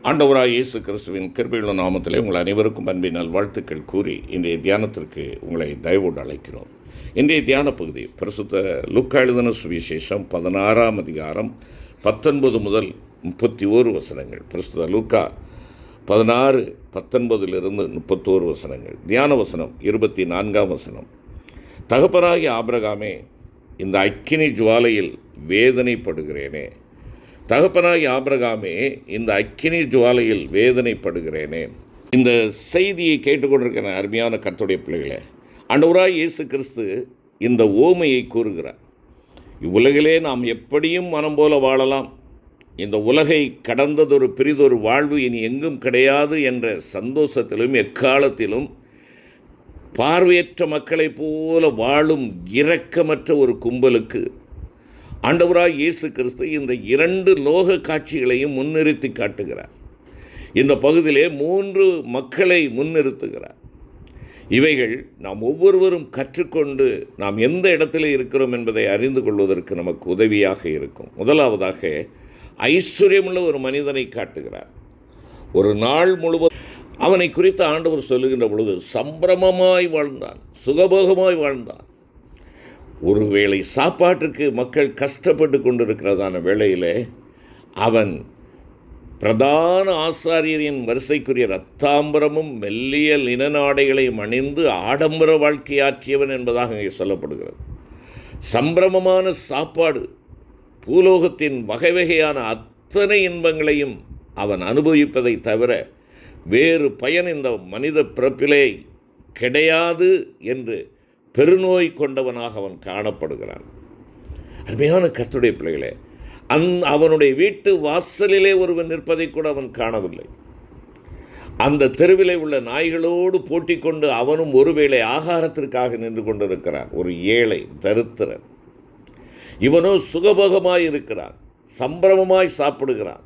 ஆண்டவராய் இயேசு கிறிஸ்துவின் கிருபையுள்ள நாமத்திலே உங்கள் அனைவருக்கும் அன்பின் நல்வாழ்த்துக்கள் கூறி இன்றைய தியானத்திற்கு உங்களை தயவோடு அழைக்கிறோம். இன்றைய தியான பகுதி பரிசுத்த லூக்கா எழுதின சுவிசேஷம் 16ஆம் அதிகாரம் 19 முதல் 31 வசனங்கள். பரிசுத்த லூக்கா 16, 19 31 வசனங்கள். தியான வசனம் 24ஆம் வசனம். தகப்பனாகிய ஆபிரகாமே, இந்த அக்கினி ஜுவாலையில் வேதனைப்படுகிறேனே. தகப்பனாகிய ஆபிரகாமே, இந்த அக்கினி ஜுவாலையில் வேதனைப்படுகிறேனே. இந்த செய்தியை கேட்டுக்கொண்டிருக்கிற அருமையான கர்த்தருடைய பிள்ளைகளே, ஆண்டவராய் இயேசு கிறிஸ்து இந்த ஓமையை கூறுகிறார். இவ்வுலகிலே நாம் எப்படியும் மனம் போல வாழலாம், இந்த உலகை கடந்ததொரு பெரிதொரு வாழ்வு இனி எங்கும் கிடையாது என்ற சந்தோஷத்திலும் எக்காலத்திலும் பார்வையற்ற மக்களைப் போல வாழும் இரக்கமற்ற ஒரு கும்பலுக்கு ஆண்டவராய் இயேசு கிறிஸ்து இந்த 2 லோக காட்சிகளையும் முன்னிறுத்தி காட்டுகிறார். இந்த பகுதியிலே 3 மக்களை முன்னிறுத்துகிறார். இவைகள் நாம் ஒவ்வொருவரும் கற்றுக்கொண்டு நாம் எந்த இடத்துல இருக்கிறோம் என்பதை அறிந்து கொள்வதற்கு நமக்கு உதவியாக இருக்கும். முதலாவதாக ஐஸ்வர்யமுள்ள ஒரு மனிதனை காட்டுகிறார். ஒரு நாள் முழுவதும் அவனை குறித்து ஆண்டவர் சொல்லுகின்ற பொழுது சம்பிரமமாய் வாழ்ந்தான், சுகபோகமாய் வாழ்ந்தான். ஒருவேளை சாப்பாட்டுக்கு மக்கள் கஷ்டப்பட்டு கொண்டிருக்கிறதான வேளையிலே அவன் பிரதான ஆசாரியரின் வரிசைக்குரிய இரத்தாம்பரமும் மெல்லிய லினநாடைகளையும் அணிந்து ஆடம்பர வாழ்க்கையாற்றியவன் என்பதாக இங்கே சொல்லப்படுகிறது. சம்பிரமமான சாப்பாடு, பூலோகத்தின் வகை வகையான அத்தனை இன்பங்களையும் அவன் அனுபவிப்பதை தவிர வேறு பயன் இந்த மனித பிறப்பிலே கிடையாது என்று பெருநோய் கொண்டவனாக அவன் காணப்படுகிறான். அருமையான கர்த்தருடைய பிள்ளைகளே, அவனுடைய வீட்டு வாசலிலே ஒருவன் நிற்பதை கூட அவன் காணவில்லை. அந்த தெருவிலே உள்ள நாய்களோடு போட்டி கொண்டு அவனும் ஒருவேளை ஆகாரத்திற்காக நின்று கொண்டிருக்கிறான். ஒரு ஏழை தரித்திரன். இவனோ சுகபோகமாய் இருக்கிறான், சம்பிரமமாய் சாப்பிடுகிறான்.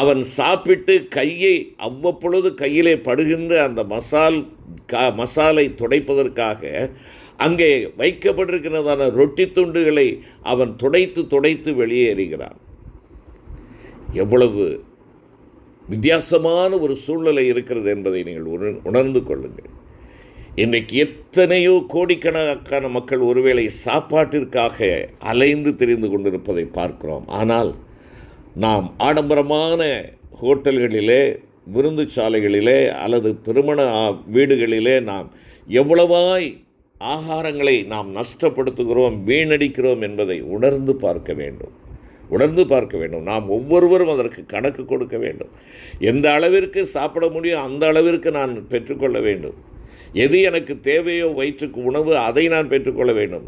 அவன் சாப்பிட்டு கையை அவ்வப்பொழுது கையிலே படுகின்ற அந்த மசாலை துடைப்பதற்காக அங்கே வைக்கப்பட்டிருக்கிறதான ரொட்டி துண்டுகளை அவன் துடைத்து வெளியேறுகிறான். எவ்வளவு வித்தியாசமான ஒரு சூழ்நிலை இருக்கிறது என்பதை நீங்கள் உணர்ந்து கொள்ளுங்கள். இன்றைக்கு எத்தனையோ கோடிக்கணக்கான மக்கள் ஒருவேளை சாப்பாட்டிற்காக அலைந்து திரிந்து கொண்டிருப்பதை பார்க்கிறோம். ஆனால் நாம் ஆடம்பரமான ஹோட்டல்களிலே, விருந்து சாலைகளிலே அல்லது திருமண வீடுகளிலே நாம் எவ்வளவாய் ஆகாரங்களை நாம் நஷ்டப்படுத்துகிறோம், வீணடிக்கிறோம் என்பதை உணர்ந்து பார்க்க வேண்டும். நாம் ஒவ்வொருவரும் அதற்கு கணக்கு கொடுக்க வேண்டும். எந்த அளவிற்கு சாப்பிட முடியும் அந்த அளவிற்கு நான் பெற்றுக்கொள்ள வேண்டும். எது எனக்கு தேவையோ வயிற்றுக்கு உணவு, அதை நான் பெற்றுக்கொள்ள வேண்டும்.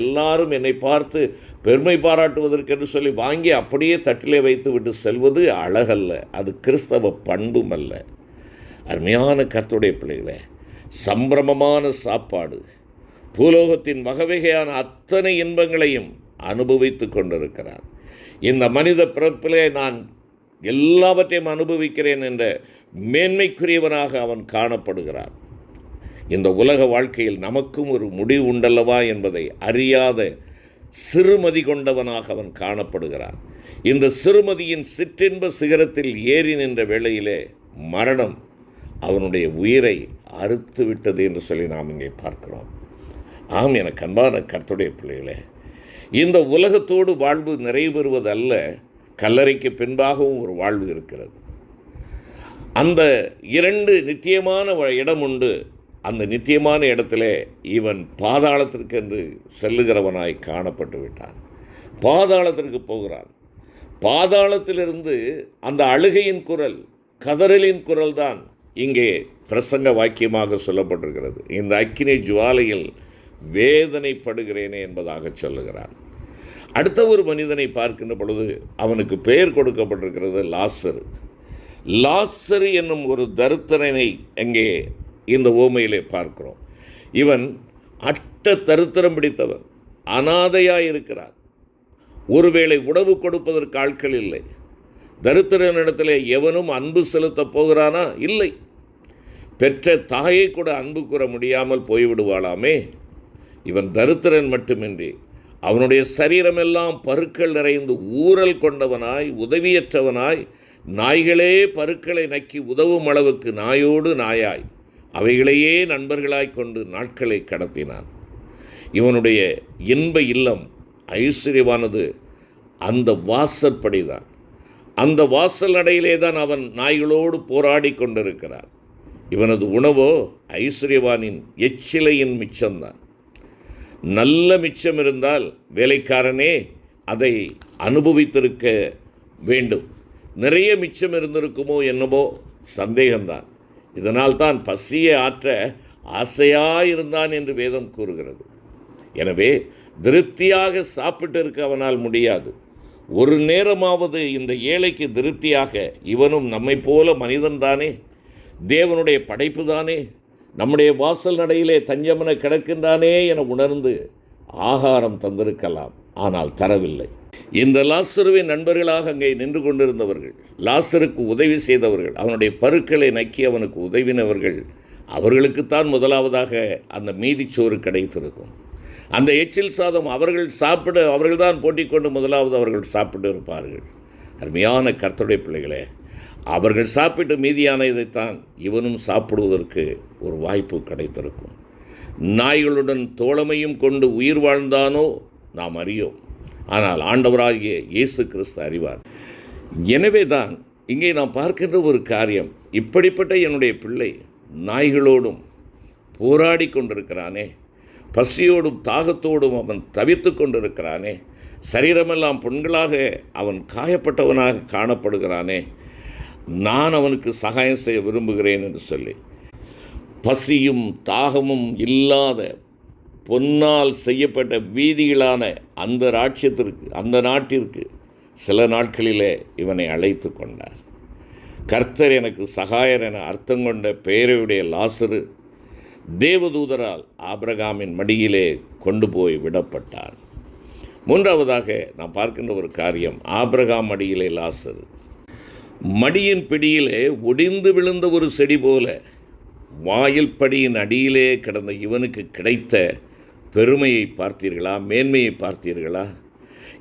எல்லாரும் என்னை பார்த்து பெருமை பாராட்டுவதற்கென்று சொல்லி வாங்கி அப்படியே தட்டிலே வைத்து விட்டு செல்வது அழகல்ல, அது கிறிஸ்தவ பண்பும் அல்ல. அருமையான கர்த்தருடைய பிள்ளைகளே, சம்பிரமமான சாப்பாடு, பூலோகத்தின் வகையான அத்தனை இன்பங்களையும் அனுபவித்து கொண்டிருக்கிறான். இந்த மனித பிறப்பிலே நான் எல்லாவற்றையும் அனுபவிக்கிறேன் என்ற மேன்மைக்குரியவனாக அவன் காணப்படுகிறான். இந்த உலக வாழ்க்கையில் நமக்கும் ஒரு முடிவு உண்டல்லவா என்பதை அறியாத சிறுமதி கொண்டவனாக அவன் காணப்படுகிறான். இந்த சிறுமதியின் சிற்றின்ப சிகரத்தில் ஏறி நின்ற வேளையிலே மரணம் அவனுடைய உயிரை அறுத்து விட்டது என்று சொல்லி நாம் இங்கே பார்க்கிறோம். ஆம், எனக்கு அன்பான கர்த்தருடைய பிள்ளைகளே, இந்த உலகத்தோடு வாழ்வு நிறைவு பெறுவதல்ல, கல்லறைக்கு பின்பாகவும் ஒரு வாழ்வு இருக்கிறது. அந்த 2 நித்தியமான இடம் உண்டு. அந்த நித்தியமான இடத்திலே இவன் பாதாளத்திற்கென்று செல்லுகிறவனாய் காணப்பட்டு விட்டான். பாதாளத்திற்கு போகிறான். பாதாளத்திலிருந்து அந்த அழுகையின் குரல், கதறலின் குரல் தான் இங்கே பிரசங்க வாக்கியமாக சொல்லப்பட்டிருக்கிறது. இந்த அக்கினி ஜுவாலையில் வேதனைப்படுகிறேனே என்பதாக சொல்லுகிறான். அடுத்த ஒரு மனிதனை பார்க்கின்ற பொழுது அவனுக்கு பெயர் கொடுக்கப்பட்டிருக்கிறது லாசரு. லாசரு என்னும் ஒரு தரித்திரனை எங்கே இந்த ஓமையிலே பார்க்கிறோம். இவன் அட்ட தரித்திரம் பிடித்தவன், அனாதையாய் இருக்கிறான். ஒருவேளை உணவு கொடுப்பதற்கு ஆட்கள் இல்லை. தரித்திரனிடத்திலே எவனும் அன்பு செலுத்தப் போகிறானா? இல்லை. பெற்ற தாயை கூட அன்பு கூற முடியாமல் போய்விடுவாளாமே. இவன் தரித்திரன் மட்டுமின்றி அவனுடைய சரீரமெல்லாம் பருக்கள் நிறைந்து ஊறல் கொண்டவனாய், உதவியற்றவனாய், நாய்களே பருக்களை நக்கி உதவும் அளவுக்கு நாயோடு நாயாய் அவைகளையே நண்பர்களாய் கொண்டு நாட்களை கடத்தினான். இவனுடைய இன்ப இல்லம் ஐஸ்வர்யமானது அந்த வாசற்படிதான். அந்த வாசல் நடையிலே தான் அவன் நாய்களோடு போராடி கொண்டிருக்கிறான். இவனது உணவோ ஐஸ்வர்யவானின் எச்சிலையின் மிச்சம்தான். நல்ல மிச்சம் இருந்தால் வேலைக்காரனே அதை அனுபவித்திருக்க வேண்டும். நிறைய மிச்சம் இருந்திருக்குமோ என்னவோ சந்தேகம்தான். இதனால் தான் பசியை ஆற்ற ஆசையாயிருந்தான் என்று வேதம் கூறுகிறது. எனவே திருப்தியாக சாப்பிட்டு இருக்க அவனால் முடியாது. ஒரு நேரமாவது இந்த ஏழைக்கு திருப்தியாக, இவனும் நம்மை போல மனிதன்தானே, தேவனுடைய படைப்பு தானே, நம்முடைய வாசல் நடையிலே தஞ்சமென கிடக்கின்றானே என உணர்ந்து ஆகாரம் தந்திருக்கலாம். ஆனால் தரவில்லை. இந்த லாசருவின் நண்பர்களாக அங்கே நின்று கொண்டிருந்தவர்கள், லாசருக்கு உதவி செய்தவர்கள், அவனுடைய பருக்களை நக்கி அவனுக்கு உதவினவர்கள், அவர்களுக்குத்தான் முதலாவதாக அந்த மீதிச்சோறு கிடைத்திருக்கும். அந்த எச்சில் சாதம் அவர்கள்தான் போட்டி கொண்டு முதலாவது அவர்கள் சாப்பிட்டு இருப்பார்கள். அருமையான கர்த்தருடைய பிள்ளைகளே, அவர்கள் சாப்பிட்டு மீதியானதைத்தான் இவனும் சாப்பிடுவதற்கு ஒரு வாய்ப்பு கிடைத்திருக்கும். நாய்களுடன் தோழமையும் கொண்டு உயிர் வாழ்ந்தானோ நாம் அறியோம். ஆனால் ஆண்டவராகிய இயேசு கிறிஸ்து அறிவார். எனவே தான் இங்கே நாம் பார்க்கின்ற ஒரு காரியம், இப்படிப்பட்ட என்னுடைய பிள்ளை நாய்களோடும் போராடி கொண்டிருக்கிறானே, பசியோடும் தாகத்தோடும் அவன் தவித்து கொண்டிருக்கிறானே, சரீரமெல்லாம் புண்களாக அவன் காயப்பட்டவனாக காணப்படுகிறானே, நான் அவனுக்கு சகாயம் செய்ய விரும்புகிறேன் என்று சொல்லி, பசியும் தாகமும் இல்லாத பொன்னால் செய்யப்பட்ட வீதிகளான அந்த நாட்டிற்கு சில நாட்களிலே இவனை அழைத்து கொண்டார். கர்த்தர் எனக்கு சகாயர் என அர்த்தம் கொண்ட பெயரையுடைய லாசரு தேவதூதரால் ஆபிரகாமின் மடியிலே கொண்டு போய் விடப்பட்டார். மூன்றாவதாக நாம் பார்க்கின்ற ஒரு காரியம், ஆபிரகாம் மடியிலே லாசரு. மடியின் பிடியிலே ஒடிந்து விழுந்த ஒரு செடி போல வாயில் படியின் அடியிலே கிடந்த இவனுக்கு கிடைத்த பெருமையை பார்த்தீர்களா? மேன்மையை பார்த்தீர்களா?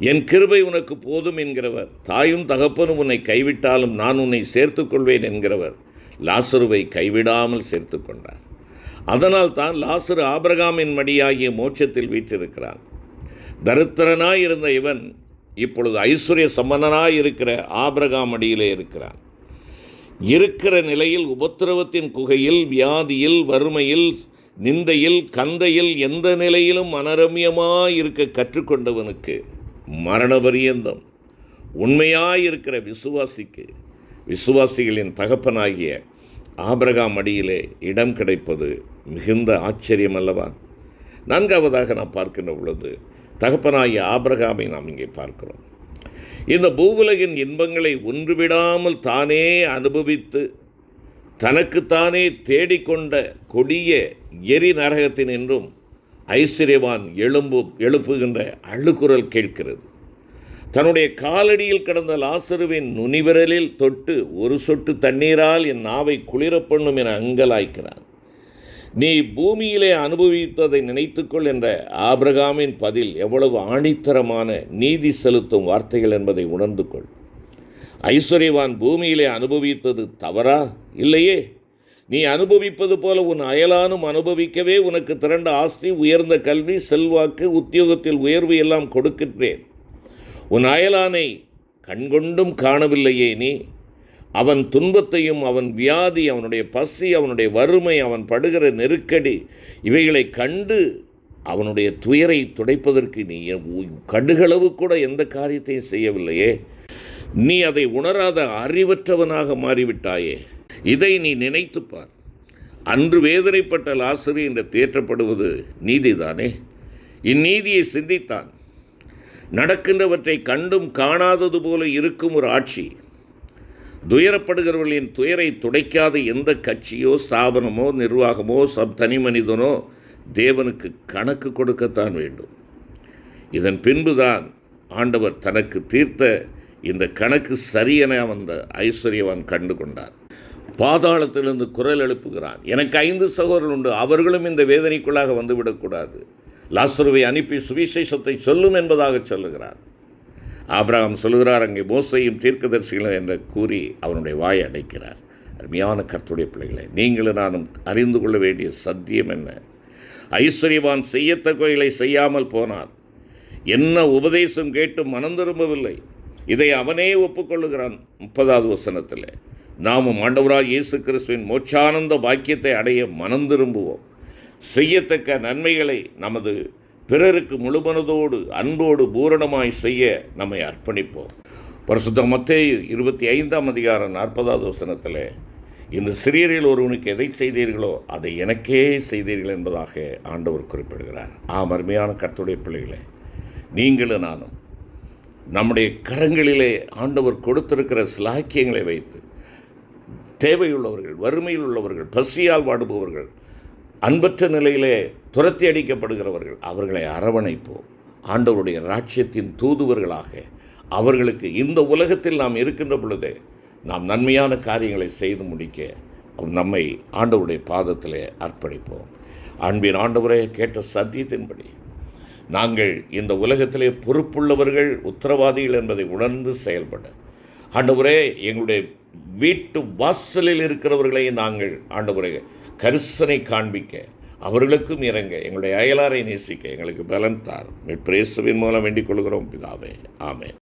என் கிருபை உனக்கு போதும் என்கிறவர், தாயும் தகப்பனும் உன்னை கைவிட்டாலும் நான் உன்னை சேர்த்து கொள்வேன் என்கிறவர் லாசருவை கைவிடாமல் சேர்த்து கொண்டார். அதனால் தான் லாசரு ஆபிரகாமின் மடியாகிய மோட்சத்தில் வீற்றிருக்கிறான். தரித்திரனாய் இருந்த இவன் இப்பொழுது ஐஸ்வர்ய சம்பன்னனாய் இருக்கிற ஆபிரகாம் மடியிலே இருக்கிறான். இருக்கிற நிலையில் உபத்திரவத்தின் குகையில், வியாதியில், வறுமையில், நிந்தையில், கந்தையில், எந்த நிலையிலும் அனரமியமாய் இருக்க கற்றுக்கொண்டவனுக்கு மரணபரியந்தம் உண்மையாயிருக்கிற விசுவாசிகளின் தகப்பனாகிய ஆபிரகாம் அடியிலே இடம் கிடைப்பது மிகுந்த ஆச்சரியம் அல்லவா? நான்காவதாக நாம் பார்க்கின்ற பொழுது தகப்பனாகிய ஆபிரகாமை நாம் இங்கே பார்க்கிறோம். இந்த பூவுலகின் இன்பங்களை ஒன்றுவிடாமல் தானே அனுபவித்து தனக்குத்தானே தேடிக்கொண்ட கொடிய எரி நரகத்தினின்றும் ஐஸ்வர்யவான் எழுப்புகின்ற அழுகுரல் கேட்கிறது. தன்னுடைய காலடியில் கிடந்த லாசருவின் நுனிவிரலில் தொட்டு ஒரு சொட்டு தண்ணீரால் என் நாவை குளிரப் பண்ணும் என அங்கலாய்க்கிறான். நீ பூமியிலே அனுபவித்ததை நினைத்துக்கொள் என்ற ஆபிரகாமின் பதில் எவ்வளவு ஆணித்தரமான நீதி செலுத்தும் வார்த்தைகள் என்பதை உணர்ந்து கொள். ஐஸ்வர்யவான் பூமியிலே அனுபவித்தது தவறா? இல்லையே. நீ அனுபவிப்பது போல உன் அயலானும் அனுபவிக்கவே உனக்கு திரண்ட ஆஸ்தி, உயர்ந்த கல்வி, செல்வாக்கு, உத்தியோகத்தில் உயர்வு எல்லாம் கொடுக்கின்றேன். உன் அயலானை கண்கொண்டும் காணவில்லையே நீ? அவன் துன்பத்தையும், அவன் வியாதி, அவனுடைய பசி, அவனுடைய வறுமை, அவன் படுகிற நெருக்கடி, இவைகளை கண்டு அவனுடைய துயரை துடைப்பதற்கு நீ கடுகளவு கூட எந்த காரியத்தையும் செய்யவில்லையே. நீ அதை உணராத அறிவற்றவனாக மாறிவிட்டாயே. இதை நீ நினைத்துப்பார். அன்று வேதனைப்பட்ட லாசரு என்று தேற்றப்படுவது நீதிதானே? இந்நீதியை சிந்தித்தான். நடக்கின்றவற்றை கண்டும் காணாதது போல இருக்கும் ஒரு ஆட்சி, துயரப்படுகிறவர்களின் துயரை துடைக்காத எந்த கட்சியோ, ஸ்தாபனமோ, நிர்வாகமோ, தனி மனிதனோ தேவனுக்கு கணக்கு கொடுக்கத்தான் வேண்டும். இதன் பின்புதான் ஆண்டவர் தனக்கு தீர்த்த இந்த கணக்கு சரியென அந்த ஐஸ்வர்யவான் கண்டு கொண்டார். பாதாளத்திலிருந்து குரல் எழுப்புகிறான், எனக்கு 5 சகோதரர்கள் உண்டு, அவர்களும் இந்த வேதனைக்குள்ளாக வந்துவிடக்கூடாது. லாசருவை அனுப்பி சுவிசேஷத்தை சொல்லும் என்பதாக சொல்லுகிறார். ஆபிரகாம் சொல்கிறார், அங்கே மோசையும் தீர்க்கதரிசிகளும் என்று கூறி அவனுடைய வாயை அடைக்கிறார். அருமையான கர்த்தருடைய பிள்ளைகளை, நீங்களும் நானும் அறிந்து கொள்ள வேண்டிய சத்தியம் என்ன? ஐஸ்வர்யவான் செய்யத்தக்கவைகளை செய்யாமல் போனார். என்ன உபதேசம் கேட்டு மனம் திரும்பவில்லை. இதை அவனே ஒப்புக்கொள்ளுகிறான். 30வது வசனத்தில், நாமும் ஆண்டவராய் இயேசு கிறிஸ்துவின் மோட்சானந்த பாக்கியத்தை அடைய மனம் திரும்புவோம். செய்யத்தக்க நன்மைகளை நமது பிறருக்கு முழுமனதோடு அன்போடு பூரணமாய் செய்ய நம்மை அர்ப்பணிப்போம். பரிசுத்த மத்தேயு 25ஆம் அதிகாரம் 40வது வசனத்தில், இந்த சிறியரில் ஒருவனுக்கு எதை செய்தீர்களோ அதை எனக்கே செய்தீர்கள் என்பதாக ஆண்டவர் குறிப்பிடுகிறார். அருமையான கர்த்தருடைய பிள்ளைகளே, நீங்களும் நானும் நம்முடைய கரங்களிலே ஆண்டவர் கொடுத்திருக்கிற சிலாக்கியங்களை வைத்து தேவையுள்ளவர்கள், வறுமையில் உள்ளவர்கள், பசியால் வாடுபவர்கள், அன்பற்ற நிலையிலே துரத்தி அடிக்கப்படுகிறவர்கள், அவர்களை அரவணைப்போம். ஆண்டவருடைய ராஜ்யத்தின் தூதுவர்களாக அவர்களுக்கு இந்த உலகத்தில் நாம் இருக்கின்ற பொழுதே நாம் நன்மையான காரியங்களை செய்து முடிக்க நம்மை ஆண்டவருடைய பாதத்திலே அர்ப்பணிப்போம். அன்பின் ஆண்டவரே, கேட்ட சத்தியத்தின்படி நாங்கள் இந்த உலகத்திலே பொறுப்புள்ளவர்கள், உத்தரவாதிகள் என்பதை உணர்ந்து செயல்பட, ஆண்டவரே, எங்களுடைய வீட்டு வாசலில் இருக்கிறவர்களை நாங்கள் ஆண்டவரே கரிசனை காண்பிக்க, அவர்களுக்கும் இறங்க, எங்களுடைய அயலாரை நேசிக்க எங்களுக்கு பலன் தார். மீட்பு இயேசுவின் மூலம் வேண்டிக் கொள்கிறோம் பிதாவே. ஆமென்.